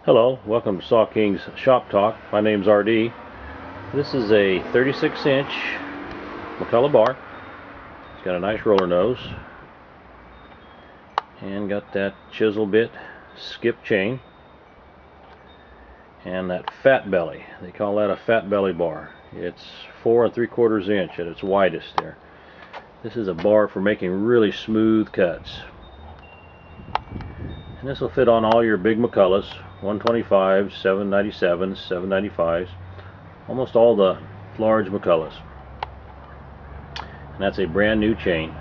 Hello, welcome to Saw King's Shop Talk. My name's RD. This is a 36-inch McCulloch bar. It's got a nice roller nose and got that chisel bit skip chain and that fat belly. They call that a fat belly bar. It's 4 3/4 inch at its widest there. This is a bar for making really smooth cuts. And this will fit on all your big McCullochs, 125s, 797s, 795s, almost all the large McCullochs. And that's a brand new chain.